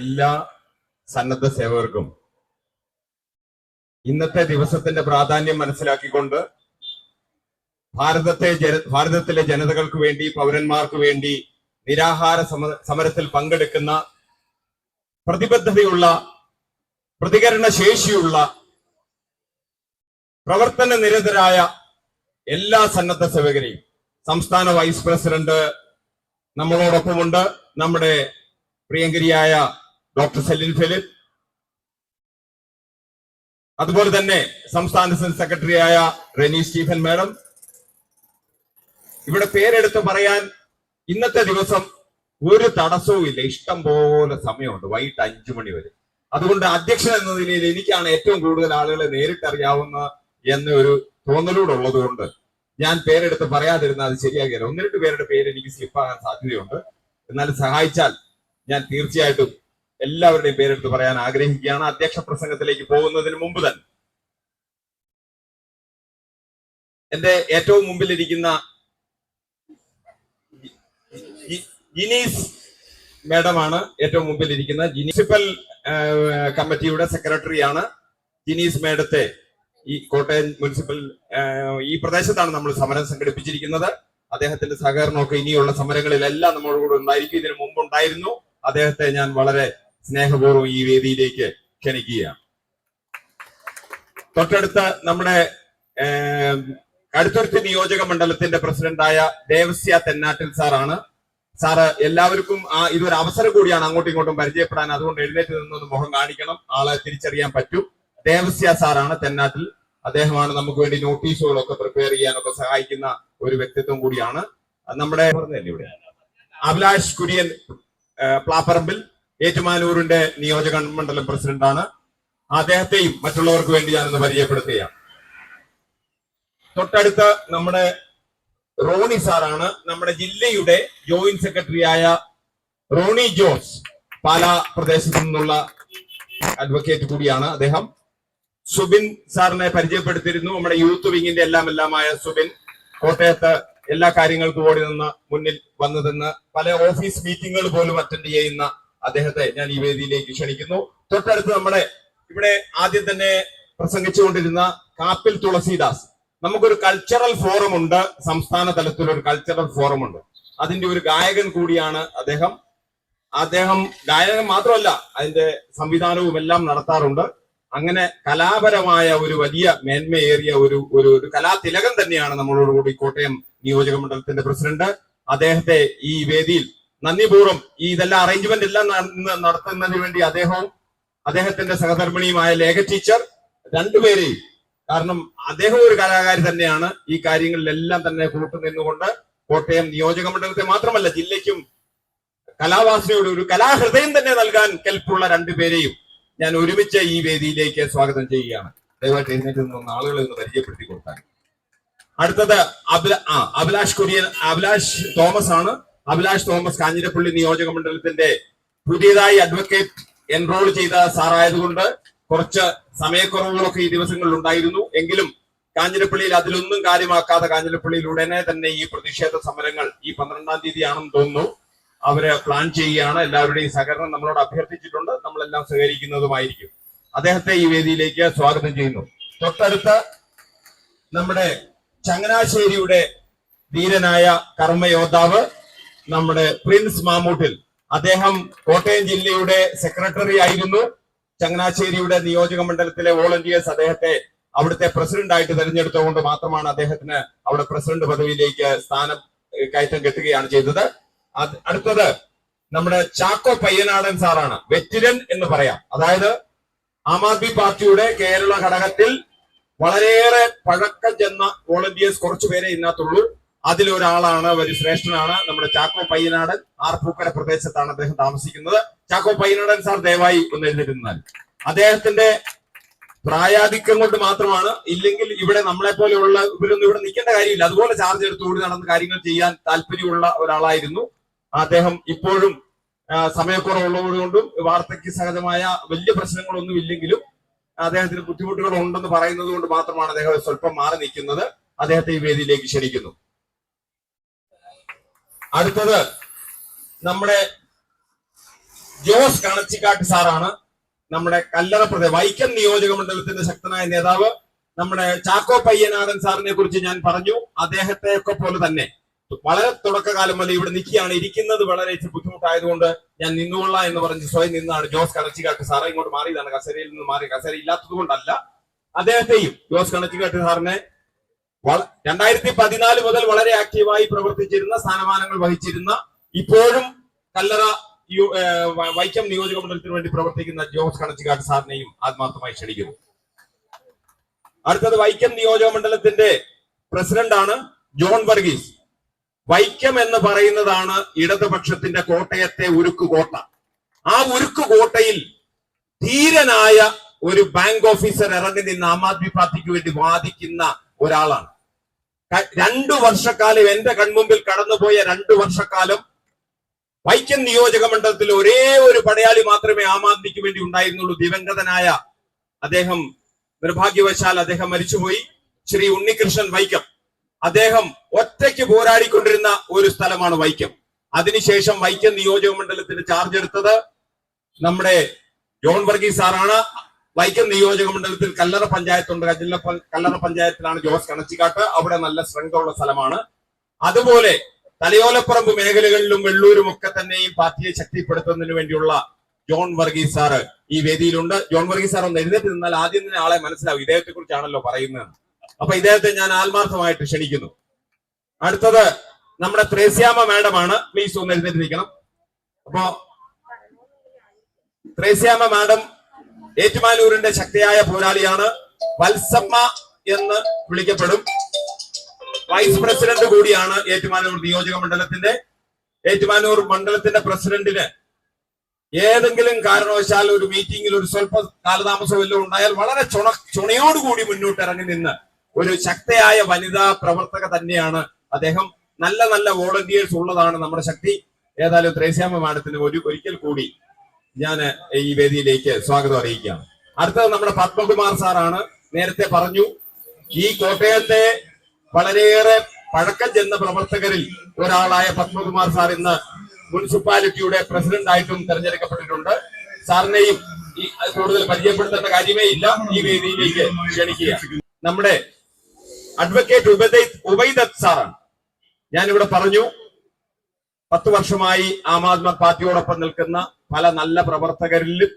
എല്ലാ സന്നദ്ധ സേവകർക്കും ഇന്നത്തെ ദിവസത്തിന്റെ പ്രാധാന്യം മനസ്സിലാക്കിക്കൊണ്ട് ഭാരതത്തിലെ ജനതകൾക്ക് വേണ്ടി, പൗരന്മാർക്ക് വേണ്ടി നിരാഹാര സമരത്തിൽ പങ്കെടുക്കുന്ന പ്രതിബദ്ധതയുള്ള, പ്രതികരണശേഷിയുള്ള, പ്രവർത്തന നിരതരായ എല്ലാ സന്നദ്ധ സേവകരെയും സംസ്ഥാന വൈസ് പ്രസിഡന്റ് നമ്മളോടൊപ്പമുണ്ട്. നമ്മുടെ പ്രിയങ്കരിയായ ഡോക്ടർ സെലിൻ ഫിലിപ്പ്, അതുപോലെ തന്നെ സംസ്ഥാന സെക്രട്ടറിയായ റെനി സ്റ്റീഫൻ മാഡം. ഇവിടെ പേരെടുത്ത് പറയാൻ ഇന്നത്തെ ദിവസം ഒരു തടസ്സവും ഇല്ല, ഇഷ്ടം പോലെ സമയമുണ്ട്, വൈകിട്ട് 5 മണി വരെ. അതുകൊണ്ട് അധ്യക്ഷൻ എന്ന നിലയിൽ എനിക്കാണ് ഏറ്റവും കൂടുതൽ ആളുകളെ നേരിട്ടറിയാവുന്ന എന്നൊരു തോന്നലൂടുള്ളത് കൊണ്ട് ഞാൻ പേരെടുത്ത് പറയാതിരുന്ന അത് ശരിയാകില്ല. 1-2 പേരുടെ പേര് എനിക്ക് സ്ലിപ്പാകാൻ സാധ്യതയുണ്ട്. എന്നാലും സഹായിച്ചാൽ ഞാൻ തീർച്ചയായിട്ടും എല്ലാവരുടെയും പേരെടുത്ത് പറയാൻ ആഗ്രഹിക്കുകയാണ്. അധ്യക്ഷ പ്രസംഗത്തിലേക്ക് പോകുന്നതിന് മുമ്പ് തന്നെ എന്റെ ഏറ്റവും മുമ്പിലിരിക്കുന്ന ജിനീസ് മാഡമാണ് ഏറ്റവും മുമ്പിലിരിക്കുന്ന. മുനിസിപ്പൽ കമ്മിറ്റിയുടെ സെക്രട്ടറിയാണ്. ജിനീസ് മാഡത്തെ ഈ കോട്ടയം മുനിസിപ്പൽ ഈ പ്രദേശത്താണ് നമ്മൾ സമരം സംഘടിപ്പിച്ചിരിക്കുന്നത്. അദ്ദേഹത്തിന്റെ സഹകരണമൊക്കെ ഇനിയുള്ള സമരങ്ങളിലെല്ലാം നമ്മളോട് ഉണ്ടായിരിക്കും. ഇതിനു മുമ്പുണ്ടായിരുന്നു. അദ്ദേഹത്തെ ഞാൻ വളരെ സ്നേഹപൂർവ്വം ഈ വേദിയിലേക്ക് ക്ഷണിക്കുകയാണ്. തൊട്ടടുത്ത നമ്മുടെ കടുത്തുരുത്തി നിയോജക മണ്ഡലത്തിന്റെ പ്രസിഡന്റായ ദേവസ്യ തെന്നാട്ടിൽ സാറാണ്. സാറ് എല്ലാവർക്കും ഇതൊരു അവസരം കൂടിയാണ് അങ്ങോട്ടും ഇങ്ങോട്ടും പരിചയപ്പെടാൻ. അതുകൊണ്ട് എഴുന്നേറ്റ് നിന്നൊന്ന് മുഖം കാണിക്കണം, ആളെ തിരിച്ചറിയാൻ പറ്റും. ദേവസ്യ സാറാണ് തെന്നാട്ടിൽ. അദ്ദേഹമാണ് നമുക്ക് വേണ്ടി നോട്ടീസുകളൊക്കെ പ്രിപ്പയർ ചെയ്യാനൊക്കെ സഹായിക്കുന്ന ഒരു വ്യക്തിത്വം കൂടിയാണ്. നമ്മുടെ ഇവിടെ അഭിലാഷ് കുര്യൻ പ്ലാപ്പറമ്പിൽ ഏറ്റുമാനൂരിന്റെ നിയോജക മണ്ഡലം പ്രസിഡന്റാണ്. അദ്ദേഹത്തെയും മറ്റുള്ളവർക്ക് വേണ്ടി ഞാനൊന്ന് പരിചയപ്പെടുത്തുകയാണ്. തൊട്ടടുത്ത നമ്മുടെ റോണി സാറാണ്. നമ്മുടെ ജില്ലയുടെ ജോയിന്റ് സെക്രട്ടറിയായ റോണി ജോസ്, പാലാ പ്രദേശത്തു നിന്നുള്ള അഡ്വക്കേറ്റ് കൂടിയാണ് അദ്ദേഹം. സുബിൻ സാറിനെ പരിചയപ്പെടുത്തിയിരുന്നു. നമ്മുടെ യൂത്ത് വിങ്ങിന്റെ എല്ലാമായ സുബിൻ കോട്ടയത്ത് എല്ലാ കാര്യങ്ങൾക്കും ഓടി നിന്ന് മുന്നിൽ വന്നു നിന്ന് പല ഓഫീസ് മീറ്റിങ്ങുകൾ പോലും അറ്റൻഡ് ചെയ്യുന്ന അദ്ദേഹത്തെ ഞാൻ ഈ വേദിയിലേക്ക് ക്ഷണിക്കുന്നു. തൊട്ടടുത്ത് നമ്മുടെ ഇവിടെ ആദ്യം തന്നെ പ്രസംഗിച്ചുകൊണ്ടിരുന്ന കാപ്പിൽ തുളസീദാസ്. നമുക്കൊരു കൾച്ചറൽ ഫോറം ഉണ്ട്, സംസ്ഥാന തലത്തിലൊരു കൾച്ചറൽ ഫോറം ഉണ്ട്. അതിന്റെ ഒരു ഗായകൻ കൂടിയാണ് അദ്ദേഹം. ഗായകൻ മാത്രമല്ല, അതിന്റെ സംവിധാനവും എല്ലാം നടത്താറുണ്ട്. അങ്ങനെ കലാപരമായ ഒരു വലിയ മേന്മയേറിയ ഒരു കലാതിലകം തന്നെയാണ് നമ്മളോടുകൂടി കോട്ടയം നിയോജക മണ്ഡലത്തിന്റെ പ്രസിഡന്റ്. അദ്ദേഹത്തെ ഈ വേദിയിൽ നന്ദിപൂർവ്വം ഇതെല്ലാം അറേഞ്ച്മെന്റ് എല്ലാം നടത്തുന്നതിന് വേണ്ടി അദ്ദേഹവും അദ്ദേഹത്തിന്റെ സഹധർമ്മിണിയുമായ ലേഖ ടീച്ചർ രണ്ടുപേരെയും, കാരണം അദ്ദേഹം ഒരു കലാകാരി തന്നെയാണ്, ഈ കാര്യങ്ങളിലെല്ലാം തന്നെ കൂട്ടുനിന്നുകൊണ്ട് കോട്ടയം നിയോജക മണ്ഡലത്തെ മാത്രമല്ല ജില്ലയ്ക്കും കലാവാസനയുടെ ഒരു കലാഹൃദയം തന്നെ നൽകാൻ കെൽപ്പുള്ള രണ്ടുപേരെയും ഞാൻ ഒരുമിച്ച് ഈ വേദിയിലേക്ക് സ്വാഗതം ചെയ്യുകയാണ്. ദയവായിട്ട് എഴുന്നേറ്റ് നിന്ന് ആളുകളെ ഒന്ന് പരിചയപ്പെടുത്തി കൊടുത്താൽ. അടുത്തത് അഭിലാഷ് തോമസ് ആണ്. അഭിലാഷ് തോമസ് കാഞ്ഞിരപ്പള്ളി നിയോജക മണ്ഡലത്തിന്റെ പുതിയതായി അഡ്വക്കേറ്റ് എൻറോൾ ചെയ്ത സാറായതുകൊണ്ട് കുറച്ച് സമയക്കുറവുകളൊക്കെ ഈ ദിവസങ്ങളിൽ ഉണ്ടായിരുന്നു. എങ്കിലും കാഞ്ഞിരപ്പള്ളിയിൽ അതിലൊന്നും കാര്യമാക്കാതെ കാഞ്ഞിരപ്പള്ളിയിൽ ഉടനെ തന്നെ ഈ പ്രതിഷേധ സമരങ്ങൾ ഈ 12-ാം തീയതി ആണെന്ന് തോന്നുന്നു അവര് പ്ലാൻ ചെയ്യുകയാണ്. എല്ലാവരുടെയും സഹകരണം നമ്മളോട് അഭ്യർത്ഥിച്ചിട്ടുണ്ട്. നമ്മളെല്ലാം സഹകരിക്കുന്നതുമായിരിക്കും. അദ്ദേഹത്തെ ഈ വേദിയിലേക്ക് സ്വാഗതം ചെയ്യുന്നു. തൊട്ടടുത്ത നമ്മുടെ ചങ്ങനാശ്ശേരിയുടെ ധീരനായ കർമ്മയോദ്ധാവ് നമ്മുടെ പ്രിൻസ് മാമൂട്ടിൽ. അദ്ദേഹം കോട്ടയം ജില്ലയുടെ സെക്രട്ടറി ആയിരുന്നു. ചങ്ങനാശ്ശേരിയുടെ നിയോജക മണ്ഡലത്തിലെ വോളണ്ടിയേഴ്സ് അദ്ദേഹത്തെ അവിടുത്തെ പ്രസിഡന്റ് ആയിട്ട് തെരഞ്ഞെടുത്തുകൊണ്ട് മാത്രമാണ് അദ്ദേഹത്തിന് അവിടെ പ്രസിഡന്റ് പദവിയിലേക്ക് സ്ഥാനം കയറ്റം കെട്ടുകയാണ് ചെയ്തത്. അടുത്തത് നമ്മുടെ ചാക്കോ പയ്യനാടൻ സാറാണ്. വെറ്റിരൻ എന്ന് പറയാം. അതായത് ആം ആദ്മി പാർട്ടിയുടെ കേരള ഘടകത്തിൽ വളരെയേറെ പഴക്കം ചെന്ന വോളണ്ടിയേഴ്സ് കുറച്ചുപേരെ ഇതിനകത്തുള്ളൂ. അതിലൊരാളാണ്, ഒരു ശ്രേഷ്ഠനാണ് നമ്മുടെ ചാക്കോ പയ്യനാടൻ. ആർപ്പൂക്കര പ്രദേശത്താണ് അദ്ദേഹം താമസിക്കുന്നത്. ചാക്കോ പയ്യനാടൻ സാർ ദയവായി ഒന്ന് എഴുന്നേറ്റുന്നാൽ. അദ്ദേഹത്തിന്റെ പ്രായാധിക്യം കൊണ്ട് മാത്രമാണ്, ഇല്ലെങ്കിൽ ഇവിടെ നമ്മളെ പോലെയുള്ള ഇവരൊന്നും ഇവിടെ നിൽക്കേണ്ട കാര്യമില്ല. അതുപോലെ ചാർജ് എടുത്ത് ഓടി നടന്ന കാര്യങ്ങൾ ചെയ്യാൻ താല്പര്യമുള്ള ഒരാളായിരുന്നു അദ്ദേഹം. ഇപ്പോഴും സമയക്കുറവുള്ളതുകൊണ്ടും വാർദ്ധക്യ സഹജമായ വലിയ പ്രശ്നങ്ങളൊന്നും ഇല്ലെങ്കിലും അദ്ദേഹത്തിന് ബുദ്ധിമുട്ടുകൾ ഉണ്ടെന്ന് പറയുന്നത് കൊണ്ട് മാത്രമാണ് അദ്ദേഹം സ്വല്പം മാറി നിൽക്കുന്നത്. അദ്ദേഹത്തെ ഈ വേദിയിലേക്ക് ക്ഷണിക്കുന്നു. അടുത്തത് നമ്മുടെ ജോസ് കണച്ചിക്കാട്ട് സാറാണ് നമ്മുടെ കല്ലറ വൈക്കം നിയോജക മണ്ഡലത്തിന്റെ ശക്തനായ നേതാവ്. നമ്മുടെ ചാക്കോ പയ്യനാടൻ സാറിനെ കുറിച്ച് ഞാൻ പറഞ്ഞു. അദ്ദേഹത്തെ ഒക്കെ പോലെ തന്നെ വളരെ തുടക്കകാലം മുതൽ ഇവിടെ നിൽക്കുകയാണ്. ഇരിക്കുന്നത് വളരെ ബുദ്ധിമുട്ടായതുകൊണ്ട് ഞാൻ നിന്നുകൊള്ളാം എന്ന് പറഞ്ഞ് സ്വയം നിന്നാണ് ജോസ് കണച്ചിക്കാട്ട് സാറ്. ഇങ്ങോട്ട് മാറിയതാണ്, കസേരയിൽ നിന്ന് മാറി. കസേര ഇല്ലാത്തത് കൊണ്ടല്ല. അദ്ദേഹത്തെയും ജോസ് കണച്ചിക്കാട്ട് സാറിനെ 2014 മുതൽ വളരെ ആക്റ്റീവായി പ്രവർത്തിച്ചിരുന്ന, സ്ഥാനമാനങ്ങൾ വഹിച്ചിരുന്ന, ഇപ്പോഴും കല്ലറ വൈക്കം നിയോജക മണ്ഡലത്തിന് വേണ്ടി പ്രവർത്തിക്കുന്ന ജോസ് കണച്ചിക്കാട്ട് സാറിനെയും ആത്മാർത്ഥമായി ക്ഷണിക്കുന്നു. അടുത്തത് വൈക്കം നിയോജക മണ്ഡലത്തിന്റെ പ്രസിഡന്റാണ് ജോൺ വർഗീസ്. വൈക്കം എന്ന് പറയുന്നതാണ് ഇടതുപക്ഷത്തിന്റെ കോട്ടയത്തെ ഉരുക്കുകോട്ട. ആ ഉരുക്കുകോട്ടയിൽ ധീരനായ ഒരു ബാങ്ക് ഓഫീസർ ഇറങ്ങി നിന്ന് ആം ആദ്മി പാർട്ടിക്ക് വേണ്ടി വാദിക്കുന്ന ഒരാളാണ്. 2 വർഷക്കാലം എന്റെ കൺമുമ്പിൽ കടന്നുപോയ 2 വർഷക്കാലം വൈക്കം നിയോജക മണ്ഡലത്തിൽ ഒരേ ഒരു പടയാളി മാത്രമേ ആം ആദ്മിക്ക് വേണ്ടി ഉണ്ടായിരുന്നുള്ളൂ. ദിവംഗതനായ അദ്ദേഹം, നിർഭാഗ്യവശാൽ അദ്ദേഹം മരിച്ചുപോയി, ശ്രീ ഉണ്ണികൃഷ്ണൻ വൈക്കം. അദ്ദേഹം ഒറ്റയ്ക്ക് പോരാടിക്കൊണ്ടിരുന്ന ഒരു സ്ഥലമാണ് വൈക്കം. അതിനുശേഷം വൈക്കം നിയോജക മണ്ഡലത്തിന് ചാർജ് എടുത്തത് നമ്മുടെ ജോൺ വർഗീസ് സാറാണ്. വൈക്കം നിയോജക മണ്ഡലത്തിൽ കല്ലറ പഞ്ചായത്തുണ്ട്. കല്ലറ പഞ്ചായത്തിലാണ് ജോസ് കണച്ചിക്കാട്ട്. അവിടെ നല്ല സ്ട്രെങ്ത് ഉള്ള സ്ഥലമാണ്. അതുപോലെ തലയോലപ്പറമ്പ് മേഖലകളിലും വെള്ളൂരും ഒക്കെ തന്നെയും പാർട്ടിയെ ശക്തിപ്പെടുത്തുന്നതിന് വേണ്ടിയുള്ള ജോൺ വർഗീസ് സാറ് ഈ വേദിയിലുണ്ട്. ജോൺ വർഗീസ് സാർ ഒന്ന് എഴുന്നേറ്റ് നിന്നാൽ ആദ്യം തന്നെ ആളെ മനസ്സിലാവും, ഇദ്ദേഹത്തെ കുറിച്ചാണല്ലോ പറയുന്നത്. അപ്പൊ ഇദ്ദേഹത്തെ ഞാൻ ആത്മാർത്ഥമായിട്ട് ക്ഷണിക്കുന്നു. അടുത്തത് നമ്മുടെ ത്രേസ്യാമ്മ മാഡമാണ്. പ്ലീസ് ഒന്ന് എഴുന്നേറ്റ് നിൽക്കണം. അപ്പോ ത്രേസ്യാമ്മ മാഡം ഏറ്റുമാനൂരിന്റെ ശക്തിയായ പോരാളിയാണ്. വത്സമ്മ എന്ന് വിളിക്കപ്പെടും. വൈസ് പ്രസിഡന്റ് കൂടിയാണ് ഏറ്റുമാനൂർ നിയോജക മണ്ഡലത്തിന്റെ. ഏറ്റുമാനൂർ മണ്ഡലത്തിന്റെ പ്രസിഡന്റിന് ഏതെങ്കിലും കാരണവശാൽ ഒരു മീറ്റിംഗിൽ ഒരു സ്വല്പ കാലതാമസം വല്ലതും ഉണ്ടായാൽ വളരെ ചുണയോടുകൂടി മുന്നോട്ട് ഇറങ്ങി നിന്ന് ഒരു ശക്തയായ വനിതാ പ്രവർത്തക തന്നെയാണ് അദ്ദേഹം. നല്ല നല്ല വോളണ്ടിയേഴ്സ് ഉള്ളതാണ് നമ്മുടെ ശക്തി. ഏതായാലും ത്രേസ്യാമ്മ മാഡത്തിന് ഒരിക്കൽ കൂടി ഞാൻ ഈ വേദിയിലേക്ക് സ്വാഗതം അറിയിക്കുകയാണ്. അടുത്തത് നമ്മുടെ പത്മകുമാർ സാറാണ്. നേരത്തെ പറഞ്ഞു, ഈ കോട്ടയത്തെ വളരെയേറെ പഴക്കം ചെന്ന പ്രവർത്തകരിൽ ഒരാളായ പത്മകുമാർ സാർ ഇന്ന് മുനിസിപ്പാലിറ്റിയുടെ പ്രസിഡന്റ് ആയിട്ടും തെരഞ്ഞെടുക്കപ്പെട്ടിട്ടുണ്ട്. സാറിനെയും കൂടുതൽ പരിചയപ്പെടുത്തേണ്ട കാര്യമേ ഇല്ല. ഈ വേദിയിലേക്ക് ക്ഷണിക്കുക. നമ്മുടെ അഡ്വക്കേറ്റ് ഉബൈദത്ത് സാറാണ്. ഞാനിവിടെ പറഞ്ഞു, 10 വർഷമായി ആം ആദ്മി പാർട്ടിയോടൊപ്പം നിൽക്കുന്ന പല നല്ല പ്രവർത്തകരിലും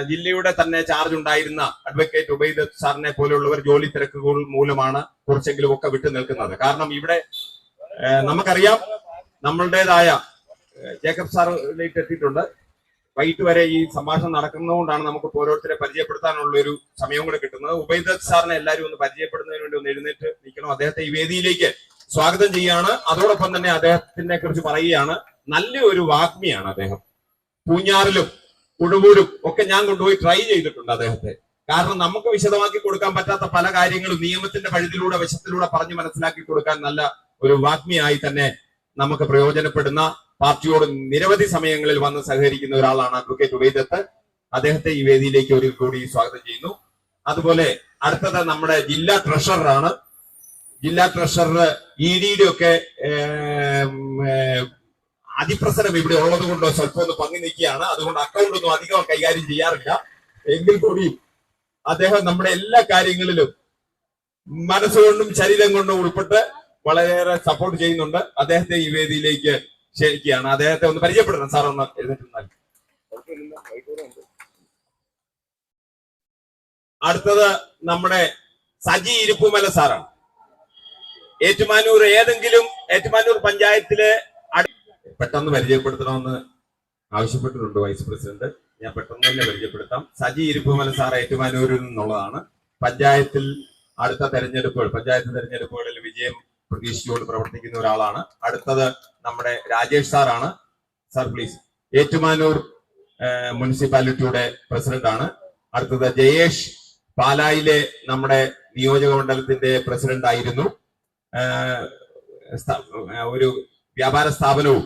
ജില്ലയുടെ തന്നെ ചാർജ് ഉണ്ടായിരുന്ന അഡ്വക്കേറ്റ് ഉബൈദത്ത് സാറിനെ പോലെയുള്ളവർ ജോലി തിരക്കുകൾ മൂലമാണ് കുറച്ചെങ്കിലും ഒക്കെ വിട്ടു നിൽക്കുന്നത്. കാരണം ഇവിടെ നമുക്കറിയാം, നമ്മളുടേതായ ജേക്കബ് സാറിലേക്ക് എത്തിയിട്ടുണ്ട്. വൈകിട്ട് വരെ ഈ സംഭാഷണം നടക്കുന്നതുകൊണ്ടാണ് നമുക്ക് ഓരോരുത്തരെ പരിചയപ്പെടുത്താനുള്ള ഒരു സമയവും കൂടെ കിട്ടുന്നത്. ഉബൈദത്ത് സാറിനെ എല്ലാവരും ഒന്ന് പരിചയപ്പെടുന്നതിന് വേണ്ടി ഒന്ന് എഴുന്നേറ്റ് നിൽക്കണം. അദ്ദേഹത്തെ ഈ വേദിയിലേക്ക് സ്വാഗതം ചെയ്യാണ്. അതോടൊപ്പം തന്നെ അദ്ദേഹത്തിനെ കുറിച്ച് പറയുകയാണ്, നല്ലൊരു വാഗ്മിയാണ് അദ്ദേഹം. പൂഞ്ഞാറിലും കുഴവൂരും ഒക്കെ ഞാൻ കൊണ്ടുപോയി ട്രൈ ചെയ്തിട്ടുണ്ട് അദ്ദേഹത്തെ. കാരണം നമുക്ക് വിശദമാക്കി കൊടുക്കാൻ പറ്റാത്ത പല കാര്യങ്ങളും നിയമത്തിന്റെ വഴിയിലൂടെ വശത്തിലൂടെ പറഞ്ഞു മനസ്സിലാക്കി കൊടുക്കാൻ നല്ല ഒരു വാഗ്മിയായി തന്നെ നമുക്ക് പ്രയോജനപ്പെടുന്ന, പാർട്ടിയോട് നിരവധി സമയങ്ങളിൽ വന്ന് സഹകരിക്കുന്ന ഒരാളാണ് അഡ്വക്കേറ്റ് ഉബൈദത്ത്. അദ്ദേഹത്തെ ഈ വേദിയിലേക്ക് ഒരു കൂടി സ്വാഗതം ചെയ്യുന്നു. അതുപോലെ അടുത്തത് നമ്മുടെ ജില്ലാ ട്രഷററാണ്. ജില്ലാ ട്രഷറർ ഇഡിയുടെ ഒക്കെ അതിപ്രസരം ഇവിടെ ഉള്ളത് കൊണ്ട് സ്വല്പം ഒന്ന് പങ്കു നിൽക്കുകയാണ്. അതുകൊണ്ട് അക്കൗണ്ട് ഒന്നും അധികം കൈകാര്യം ചെയ്യാറില്ല. എങ്കിൽ കൂടി അദ്ദേഹം നമ്മുടെ എല്ലാ കാര്യങ്ങളിലും മനസ്സുകൊണ്ടും ശരീരം കൊണ്ടും ഉൾപ്പെട്ട് വളരെയേറെ സപ്പോർട്ട് ചെയ്യുന്നുണ്ട്. അദ്ദേഹത്തെ ഈ വേദിയിലേക്ക് ക്ഷണിക്കുകയാണ്. അദ്ദേഹത്തെ ഒന്ന് പരിചയപ്പെടണം. സാർ ഒന്ന് എഴുന്നേറ്റ്. അടുത്തത് നമ്മുടെ സജി ഇരിപ്പുമല സാറാണ്. ഏറ്റുമാനൂർ പഞ്ചായത്തിലെ പെട്ടെന്ന് പരിചയപ്പെടുത്തണമെന്ന് ആവശ്യപ്പെട്ടിട്ടുണ്ട് വൈസ് പ്രസിഡന്റ്. ഞാൻ പെട്ടെന്ന് തന്നെ പരിചയപ്പെടുത്താം. സജി ഇരിപ്പുമല സാർ ഏറ്റുമാനൂരിൽ നിന്നുള്ളതാണ്. പഞ്ചായത്ത് തെരഞ്ഞെടുപ്പുകളിൽ വിജയം പ്രതീക്ഷിച്ചുകൊണ്ട് പ്രവർത്തിക്കുന്ന ഒരാളാണ്. അടുത്തത് നമ്മുടെ രാജേഷ് സാറാണ്. Sir please. ഏറ്റുമാനൂർ മുനിസിപ്പാലിറ്റിയുടെ പ്രസിഡന്റ് ആണ്. അടുത്തത് ജയേഷ്, പാലായിലെ നമ്മുടെ നിയോജക മണ്ഡലത്തിന്റെ പ്രസിഡന്റ് ആയിരുന്നു. ഒരു വ്യാപാര സ്ഥാപനവും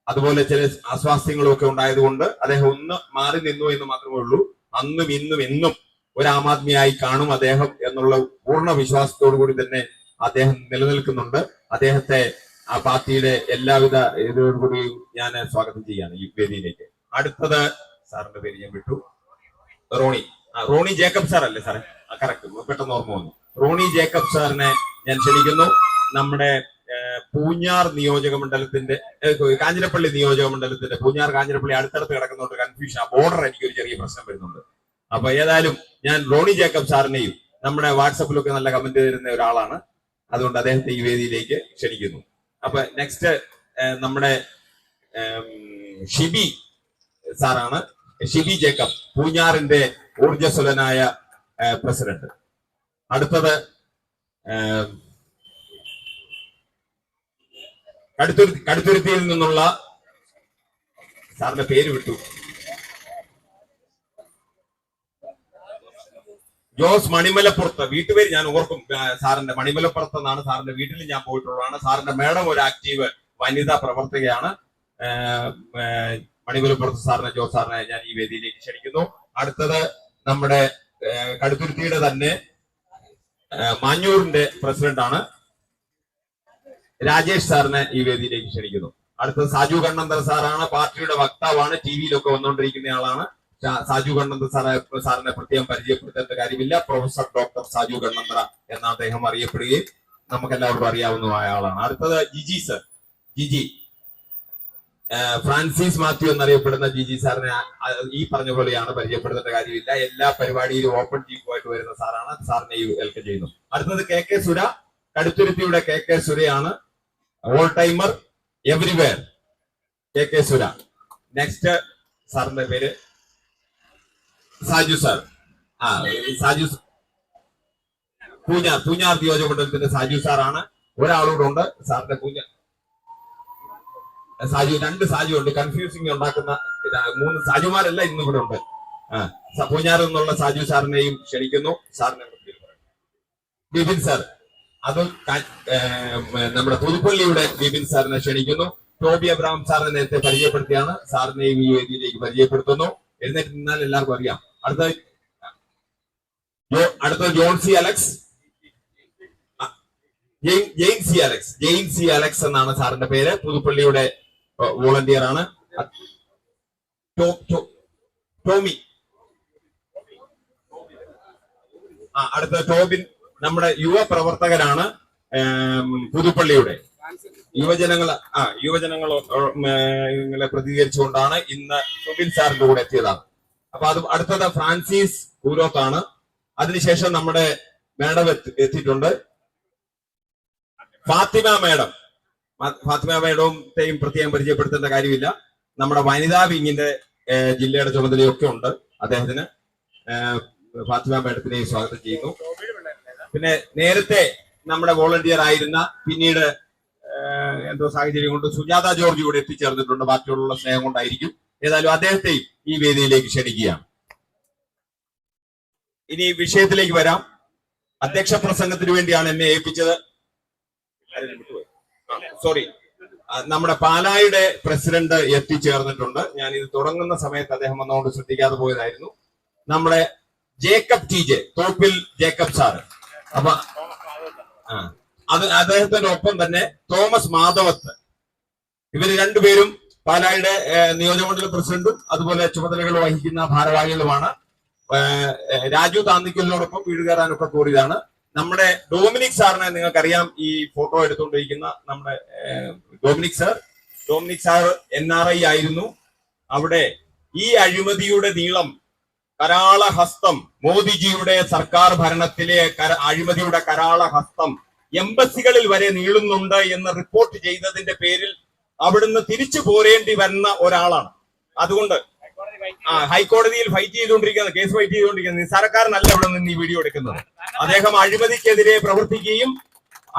അതുപോലെ ചില അസ്വാസ്ഥ്യങ്ങളും ഒക്കെ ഉണ്ടായതുകൊണ്ട് അദ്ദേഹം ഒന്ന് മാറി നിന്നു എന്ന് മാത്രമേ ഉള്ളൂ. അന്നും ഇന്നും എന്നും ഒരു ആം ആദ്മിയായി കാണും അദ്ദേഹം എന്നുള്ള പൂർണ്ണ വിശ്വാസത്തോടു കൂടി തന്നെ അദ്ദേഹം നിലനിൽക്കുന്നുണ്ട്. അദ്ദേഹത്തെ ആ പാർട്ടിയുടെ എല്ലാവിധ ഇതോടുകൂടി ഞാൻ സ്വാഗതം ചെയ്യാണ് ഈ വേദിയിലേക്ക്. അടുത്തത് സാറിന്റെ പേര് ഞാൻ വിട്ടു, റോണി ജേക്കബ് സാർ അല്ലേ സാറേ? കറക്റ്റ്, പെട്ടെന്ന് ഓർമ്മ വന്നു. റോണി ജേക്കബ് സാറിനെ ഞാൻ ക്ഷണിക്കുന്നു. നമ്മുടെ പൂഞ്ഞാർ നിയോജക മണ്ഡലത്തിന്റെ കാഞ്ഞിരപ്പള്ളി നിയോജക മണ്ഡലത്തിന്റെ പൂഞ്ഞാർ കാഞ്ഞിരപ്പള്ളി അടുത്തടുത്ത് കിടക്കുന്നതുകൊണ്ട് കൺഫ്യൂഷൻ, ആ ബോർഡർ എനിക്കൊരു ചെറിയ പ്രശ്നം വരുന്നുണ്ട്. അപ്പൊ ഏതായാലും ഞാൻ റോണി ജേക്കബ് സാറിനെയും നമ്മുടെ വാട്സപ്പിലൊക്കെ നല്ല കമന്റ് തരുന്ന ഒരാളാണ്, അതുകൊണ്ട് അദ്ദേഹത്തെ ഈ വേദിയിലേക്ക് ക്ഷണിക്കുന്നു. അപ്പൊ നെക്സ്റ്റ് നമ്മുടെ ഷിബി സാറാണ്, ഷിബി ജേക്കബ്, പൂഞ്ഞാറിന്റെ ഊർജ്ജസ്വലനായ പ്രസിഡന്റ്. അടുത്തത് കടുത്തുരുത്തിയിൽ നിന്നുള്ള സാറിന്റെ പേര് വിട്ടു, ജോസ് മണിമലപ്പുറത്ത്. വീട്ടുപേര് ഞാൻ ഓർക്കും സാറിന്റെ, മണിമലപ്പുറത്ത് എന്നാണ് സാറിന്റെ വീട്ടിൽ ഞാൻ പോയിട്ടുള്ളതാണ്. സാറിന്റെ മേഡം ഒരു ആക്റ്റീവ് വനിതാ പ്രവർത്തകയാണ്. മണിമലപ്പുറത്ത് സാറിനെ, ജോസ് സാറിനെ ഞാൻ ഈ വേദിയിലേക്ക് ക്ഷണിക്കുന്നു. അടുത്തത് നമ്മുടെ കടുത്തുരുത്തിയുടെ തന്നെ മാഞ്ഞൂരിന്റെ പ്രസിഡന്റ് ആണ്, രാജേഷ് സാറിനെ ഈ വേദിയിലേക്ക് ക്ഷണിക്കുന്നു. അടുത്തത് സാജു കണ്ണന്തർ സാറാണ്, പാർട്ടിയുടെ വക്താവാണ്, ടി വിയിലൊക്കെ വന്നുകൊണ്ടിരിക്കുന്ന ആളാണ്. സാജു കണ്ണന്തർ സാറിനെ പ്രത്യേകം പരിചയപ്പെടുത്തേണ്ട കാര്യമില്ല. പ്രൊഫസർ ഡോക്ടർ സാജു കണ്ണന്തറ എന്ന അദ്ദേഹം അറിയപ്പെടുകയും നമുക്ക് എല്ലാവർക്കും അറിയാവുന്നതായ ആളാണ്. അടുത്തത് ജിജി സർ, ജിജി ഫ്രാൻസിസ് മാത്യു എന്നറിയപ്പെടുന്ന ജിജി സാറിനെ ഈ പറഞ്ഞ പോലെയാണ്, പരിചയപ്പെടുത്തേണ്ട കാര്യമില്ല. എല്ലാ പരിപാടിയിലും ഓപ്പൺ ചീഫുമായിട്ട് വരുന്ന സാറാണ്. സാറിനെ വെൽക്കം ചെയ്യുന്നു. അടുത്തത് കെ സുര, കടുത്തുരുത്തിയുടെ കെ സുരയാണ്, all timer everywhere, K Sura. Next സാറിന്റെ പേര് സാജു സാർ. സാജു പൂഞ്ഞാർ നിയോജക മണ്ഡലത്തിന്റെ സാജു സാറാണ്. ഒരാളൂടെ ഉണ്ട് സാറിന്റെ സാജു, രണ്ട് സാജു ഉണ്ട്, കൺഫ്യൂസിങ് ഉണ്ടാക്കുന്ന 3 സാജുമാരല്ല ഇന്നും ഇവിടെ ഉണ്ട്. പൂഞ്ഞാറിൽ നിന്നുള്ള സാജു സാറിനെയും ക്ഷണിക്കുന്നു. സാറിനെ ബിപിൻ സാർ, അതും നമ്മുടെ പുതുപ്പള്ളിയുടെ ബിപിൻ സാറിനെ ക്ഷണിക്കുന്നു. ടോബി അബ്രഹാം സാറിനെ നേരത്തെ പരിചയപ്പെടുത്തിയാണ്, സാറിനെയും ഈ വേദിയിലേക്ക് പരിചയപ്പെടുത്തുന്നു. എഴുന്നേറ്റ് നിന്നാൽ എല്ലാവർക്കും അറിയാം. അടുത്ത John C Alex, Jane C Alex എന്നാണ് സാറിന്റെ പേര്, പുതുപ്പള്ളിയുടെ വോളണ്ടിയർ ആണ്. ടോമി, അടുത്ത ടോബിൻ നമ്മുടെ യുവ പ്രവർത്തകരാണ്, പുതുപ്പള്ളിയുടെ യുവജനങ്ങളെ പ്രതികരിച്ചുകൊണ്ടാണ് ഇന്ന് ടോബിൻ സാറിന്റെ കൂടെ എത്തിയതാണ്. അപ്പൊ അത് അടുത്തത് ഫ്രാൻസിസ് കൂരോത്താണ്. അതിനുശേഷം നമ്മുടെ മാഡം എത്തിയിട്ടുണ്ട്, ഫാത്തിമ മാഡം. ഫാത്തിമ മാഡത്തെയും പ്രത്യേകം പരിചയപ്പെടുത്തേണ്ട കാര്യമില്ല. നമ്മുടെ വനിതാ വിങ്ങിന്റെ ജില്ലയുടെ ചുമതലയൊക്കെ ഉണ്ട് അദ്ദേഹത്തിന്. ഫാത്തിമ മാഡത്തിനെയും സ്വാഗതം ചെയ്യുന്നു. പിന്നെ നേരത്തെ നമ്മുടെ വോളണ്ടിയർ ആയിരുന്ന, പിന്നീട് എന്തോ സാഹചര്യം കൊണ്ട് സുജാത ജോർജ് ഇവിടെ എത്തിച്ചേർന്നിട്ടുണ്ട്, ബാക്കിയുള്ള സ്നേഹം കൊണ്ടായിരിക്കും. ഏതായാലും അദ്ദേഹത്തെയും ഈ വേദിയിലേക്ക് ക്ഷണിക്കുകയാണ്. ഇനി വിഷയത്തിലേക്ക് വരാം. അധ്യക്ഷ പ്രസംഗത്തിന് വേണ്ടിയാണ് എന്നെ ഏൽപ്പിച്ചത്. സോറി, നമ്മുടെ പാലായുടെ പ്രസിഡന്റ് എത്തിച്ചേർന്നിട്ടുണ്ട്. ഞാൻ ഇത് തുടങ്ങുന്ന സമയത്ത് അദ്ദേഹം വന്നുകൊണ്ട് ശ്രദ്ധിക്കാതെ പോയതായിരുന്നു. നമ്മുടെ Jacob TJ, Thoppil Jacob sir. അപ്പൊ അദ്ദേഹത്തിന്റെ ഒപ്പം തന്നെ തോമസ് മാധവത്ത്. ഇവര് രണ്ടുപേരും പാലായുടെ നിയോജകമണ്ഡല പ്രസിഡന്റും അതുപോലെ ചുമതലകൾ വഹിക്കുന്ന ഭാരവാഹികളുമാണ്. രാജു താന്നിക്കലിനോടൊപ്പം വീട് കയറാനൊക്കെ കൂടിയതാണ്. നമ്മുടെ ഡൊമിനിക് സാറിനെ നിങ്ങൾക്കറിയാം, ഈ ഫോട്ടോ എടുത്തുകൊണ്ടിരിക്കുന്ന നമ്മുടെ ഡൊമിനിക് സാർ NRI ആയിരുന്നു. അവിടെ ഈ അഴിമതിയുടെ നീളം, കരാളഹസ്തം, മോദിജിയുടെ സർക്കാർ ഭരണത്തിലെ അഴിമതിയുടെ കരാളഹസ്തം എംബസികളിൽ വരെ നീളുന്നുണ്ട് എന്ന് റിപ്പോർട്ട് ചെയ്തതിന്റെ പേരിൽ അവിടുന്ന് തിരിച്ചു പോരേണ്ടി വരുന്ന ഒരാളാണ്. അതുകൊണ്ട് ഹൈക്കോടതിയിൽ ഫൈറ്റ് ചെയ്തുകൊണ്ടിരിക്കുന്ന, കേസ് ഫൈറ്റ് ചെയ്തുകൊണ്ടിരിക്കുന്ന നിസ്സാരക്കാരനല്ല ഇവിടെ നിന്ന് ഈ വീഡിയോ എടുക്കുന്നത്. അദ്ദേഹം അഴിമതിക്കെതിരെ പ്രവർത്തിക്കുകയും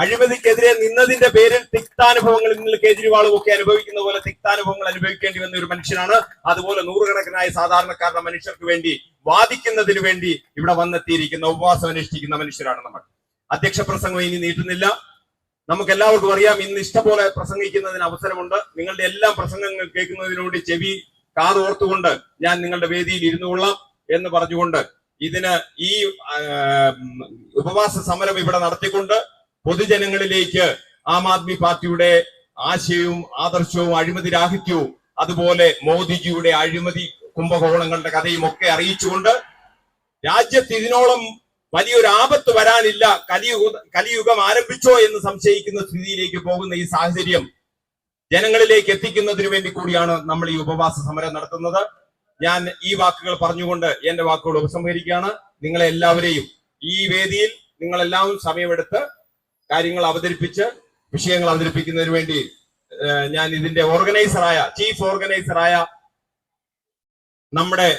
അഴിമതിക്കെതിരെ നിന്നതിന്റെ പേരിൽ തിക്താനുഭവങ്ങൾ ഇന്ന് കേജ്രിവാളും ഒക്കെ അനുഭവിക്കുന്ന പോലെ തിക്താനുഭവങ്ങൾ അനുഭവിക്കേണ്ടി വന്ന ഒരു മനുഷ്യനാണ്. അതുപോലെ നൂറുകണക്കിനായ സാധാരണക്കാരുടെ മനുഷ്യർക്ക് വേണ്ടി വാദിക്കുന്നതിന് വേണ്ടി ഇവിടെ വന്നെത്തിയിരിക്കുന്ന, ഉപവാസം അനുഷ്ഠിക്കുന്ന മനുഷ്യരാണ് നമ്മൾ. അധ്യക്ഷ പ്രസംഗം ഇനി നീട്ടുന്നില്ല. നമുക്ക് എല്ലാവർക്കും അറിയാം, ഇന്ന് ഇഷ്ടംപോലെ പ്രസംഗിക്കുന്നതിന് അവസരമുണ്ട്. നിങ്ങളുടെ എല്ലാം പ്രസംഗങ്ങൾ കേൾക്കുന്നതിനുവേണ്ടി ചെവി കാതോർത്തുകൊണ്ട് ഞാൻ നിങ്ങളുടെ വേദിയിൽ ഇരുന്നു കൊള്ളാം എന്ന് പറഞ്ഞുകൊണ്ട് ഇതിന് ഈ ഉപവാസ സമരം ഇവിടെ നടത്തിക്കൊണ്ട് പൊതുജനങ്ങളിലേക്ക് ആം ആദ്മി പാർട്ടിയുടെ ആശയവും ആദർശവും അഴിമതി രാഹിത്യവും അതുപോലെ മോദിജിയുടെ അഴിമതി കുംഭകോണങ്ങളുടെ കഥയും ഒക്കെ അറിയിച്ചുകൊണ്ട് രാജ്യത്ത് ഇതിനോളം വലിയൊരു ആപത്ത് വരാനില്ല, കലിയുഗം ആരംഭിച്ചോ എന്ന് സംശയിക്കുന്ന സ്ഥിതിയിലേക്ക് പോകുന്ന ഈ സാഹചര്യം ജനങ്ങളിലേക്ക് എത്തിക്കുന്നതിന് വേണ്ടി കൂടിയാണ് നമ്മൾ ഈ ഉപവാസ സമരം നടത്തുന്നത്. ഞാൻ ഈ വാക്കുകൾ പറഞ്ഞുകൊണ്ട് എന്റെ വാക്കുകൾ ഉപസംഹരിക്കുകയാണ്. നിങ്ങളെ എല്ലാവരെയും ഈ വേദിയിൽ നിങ്ങളെല്ലാവരും സമയമെടുത്ത് കാര്യങ്ങൾ അവതരിപ്പിച്ച് വിഷയങ്ങൾ അവതരിപ്പിക്കുന്നതിന് വേണ്ടി ഞാൻ ഇതിന്റെ ചീഫ് ഓർഗനൈസറായ നമ്മുടെ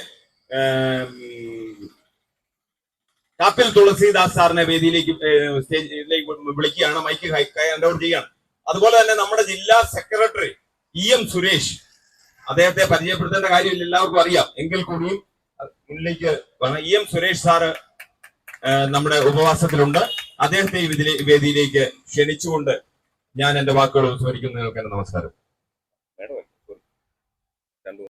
കാപ്പിൽ തുളസീദാസ് സാറിനെ വേദിയിലേക്ക് സ്റ്റേജിലേക്ക് വിളിക്കുകയാണ്, മൈക്ക് ഹാൻഡ് ഔട്ട് ചെയ്യാണ്. അതുപോലെ തന്നെ നമ്മുടെ ജില്ലാ സെക്രട്ടറി EM സുരേഷ്, അദ്ദേഹത്തെ പരിചയപ്പെടുത്തേണ്ട കാര്യമില്ല, എല്ലാവർക്കും അറിയാം, എങ്കിൽ കൂടിയും മുന്നിലേക്ക് EM സുരേഷ് സാറ് നമ്മുടെ ഉപവാസത്തിലുണ്ട്. അദ്ദേഹത്തെ ഈ വേദിയിലേക്ക് ക്ഷണിച്ചുകൊണ്ട് ഞാൻ എന്റെ വാക്കുകൾ ഉപസംഹരിക്കുന്നു. നിങ്ങൾക്ക് നമസ്കാരം.